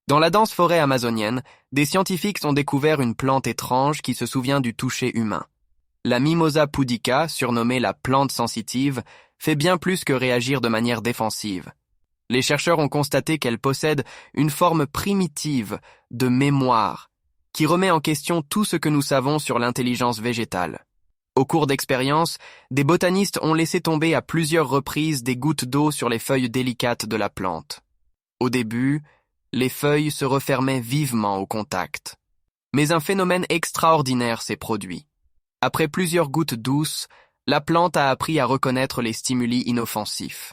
Dans la dense forêt amazonienne, des scientifiques ont découvert une plante étrange qui se souvient du toucher humain. La Mimosa pudica, surnommée la plante sensitive, fait bien plus que réagir de manière défensive. Les chercheurs ont constaté qu'elle possède une forme primitive de mémoire qui remet en question tout ce que nous savons sur l'intelligence végétale. Au cours d'expériences, des botanistes ont laissé tomber à plusieurs reprises des gouttes d'eau sur les feuilles délicates de la plante. Au début, les feuilles se refermaient vivement au contact. Mais un phénomène extraordinaire s'est produit. Après plusieurs gouttes douces, la plante a appris à reconnaître les stimuli inoffensifs.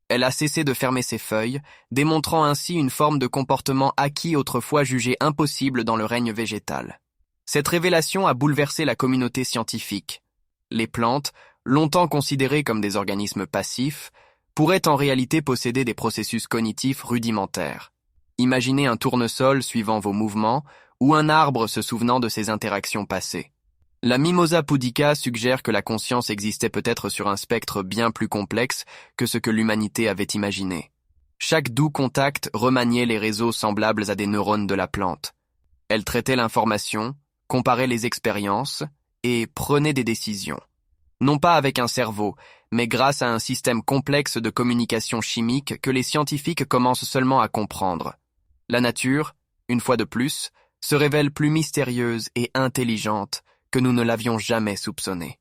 Elle a cessé de fermer ses feuilles, démontrant ainsi une forme de comportement acquis autrefois jugé impossible dans le règne végétal. Cette révélation a bouleversé la communauté scientifique. Les plantes, longtemps considérées comme des organismes passifs, pourraient en réalité posséder des processus cognitifs rudimentaires. Imaginez un tournesol suivant vos mouvements ou un arbre se souvenant de ses interactions passées. La Mimosa pudica suggère que la conscience existait peut-être sur un spectre bien plus complexe que ce que l'humanité avait imaginé. Chaque doux contact remaniait les réseaux semblables à des neurones de la plante. Elle traitait l'information, comparait les expériences et prenait des décisions. Non pas avec un cerveau, mais grâce à un système complexe de communication chimique que les scientifiques commencent seulement à comprendre. La nature, une fois de plus, se révèle plus mystérieuse et intelligente que nous ne l'avions jamais soupçonné.